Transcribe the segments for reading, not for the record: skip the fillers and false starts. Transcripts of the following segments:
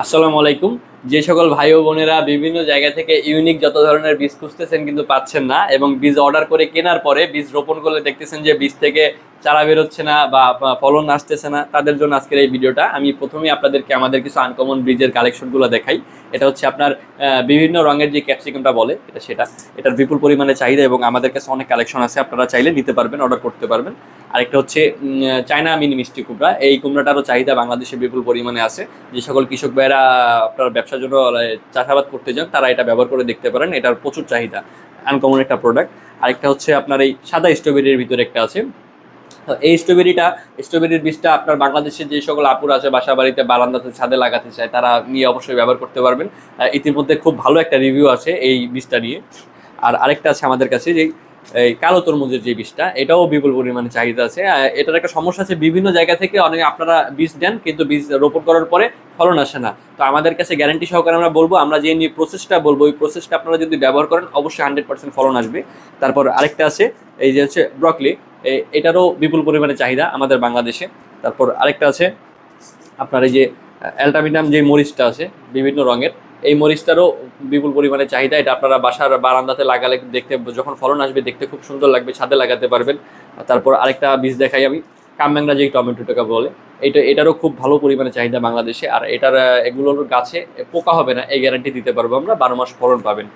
আসসালামু আলাইকুম। যে সকল ভাই ও বোনেরা বিভিন্ন জায়গা থেকে ইউনিক যত ধরনের বীজ খুঁজতেছেন কিন্তু পাচ্ছেন না, এবং বীজ অর্ডার করে কেনার পরে বীজ রোপণ করলে দেখতেছেন যে বীজ থেকে চারা বেরোচ্ছে না বা ফলন আসতেছে না, তাদের জন্য আজকের এই ভিডিওটা। আমি প্রথমেই আপনাদেরকে আমাদের কিছু আনকমন বীজের কালেকশনগুলো দেখাই। এটা হচ্ছে আপনার বিভিন্ন রঙের যে ক্যাপসিকামটা বলে এটার বিপুল পরিমাণে চাহিদা এবং আমাদের কাছে অনেক কালেকশন আছে, আপনারা চাইলে নিতে পারবেন, অর্ডার করতে পারবেন। আরেকটা হচ্ছে চায়না মিনি মিষ্টি কুমড়া। এই কুমড়াটারও চাহিদা বাংলাদেশে বিপুল পরিমাণে আছে। যে সকল কৃষক ভাইয়েরা আপনার ব্যবসার জন্য চাষাবাদ করতে যান তারা এটা ব্যবহার করে দেখতে পারেন, এটার প্রচুর চাহিদা, আনকমন একটা প্রোডাক্ট। আরেকটা হচ্ছে আপনার এই সাদা স্ট্রবেরির ভিতরে একটা আছে। তো এই স্ট্রবেরির বীজটা আপনার বাংলাদেশের যে সকল আপুর আছে বাসা বাড়িতে বারান্দাতে ছাদে লাগাতে চায় তারা নিয়ে অবশ্যই ব্যবহার করতে পারবেন। ইতিমধ্যে খুব ভালো একটা রিভিউ আছে এই বীজটা নিয়ে। আর আরেকটা আছে আমাদের কাছে যে এই কালো তরমুজের যে বীজটা, এটাও বিপুল পরিমাণে চাহিদা আছে। এটার একটা সমস্যা আছে, বিভিন্ন জায়গা থেকে অনেক আপনারা বীজ দেন কিন্তু বীজ রোপণ করার পরে ফলন আসে না। তো আমাদের কাছে গ্যারান্টি সহকারে আমরা বলবো, আমরা যে নিয়ে প্রসেসটা বলবো ওই প্রসেসটা আপনারা যদি ব্যবহার করেন অবশ্যই 100% ফলন আসবে। তারপর আরেকটা আছে এই যে হচ্ছে ব্রকলি, এটারও বিপুল পরিমাণে চাহিদা আমাদের বাংলাদেশে। তারপর আরেকটা আছে আপনার এই যে অ্যালটামিনাম যে মরিচটা আছে বিভিন্ন রঙের, এই মরিচটারও বিপুল পরিমাণে চাহিদা। এটা আপনারা বাসার বারান্দাতে লাগালে দেখতে, যখন ফলন আসবে দেখতে খুব সুন্দর লাগবে, ছাদে লাগাতে পারবেন। তারপর আরেকটা বীজ দেখাই আমি, কামরাঙ্গা যে টমেটোটাকে বলে, এটারও খুব ভালো পরিমাণে চাহিদা বাংলাদেশে। আর এটার এগুলোর গাছে পোকা হবে না এই গ্যারান্টি দিতে পারবো আমরা, 12 মাস ফলন পাবেন।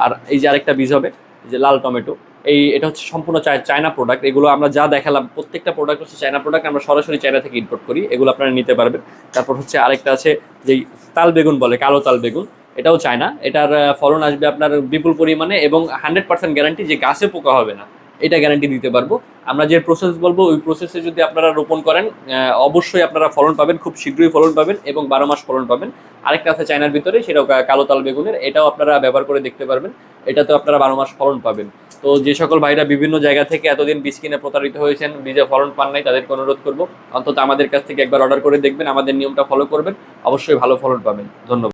আর এই যে আরেকটা বীজ হবে যে লাল টমেটো, এটা হচ্ছে সম্পূর্ণ চায়না প্রোডাক্ট। এগুলো আমরা যা দেখালাম প্রত্যেকটা প্রোডাক্ট হচ্ছে চায়না প্রোডাক্ট, আমরা সরাসরি চায়না থেকে ইম্পোর্ট করি, এগুলো আপনারা নিতে পারবেন। তারপর হচ্ছে আরেকটা আছে যেই তাল বেগুন বলে, কালো তাল বেগুন, এটাও চায়না। এটার ফলন আসবে আপনার বিপুল পরিমাণে এবং 100% গ্যারান্টি যে গাছে পোকা হবে না, এটা গ্যারান্টি দিতে পারবো। আমরা যে প্রসেস বলবো ওই প্রসেসে যদি আপনারা রোপণ করেন অবশ্যই আপনারা ফলন পাবেন, খুব শীঘ্রই ফলন পাবেন এবং 12 মাস ফলন পাবেন। আরেকটা আছে চায়নার ভিতরে, সেটাও কালো তাল বেগুনের, এটাও আপনারা ব্যবহার করে দেখতে পারবেন, এটাতেও আপনারা 12 মাস ফলন পাবেন। তো যে সকল ভাইরা বিভিন্ন জায়গা থেকে এতদিন বীজ কিনে প্রতারিত হয়েছেন, বীজে ফলন পান নাই, তাদেরকে অনুরোধ করবো অন্তত আমাদের কাছ থেকে একবার অর্ডার করে দেখবেন, আমাদের নিয়মটা ফলো করবেন, অবশ্যই ভালো ফলন পাবেন। ধন্যবাদ।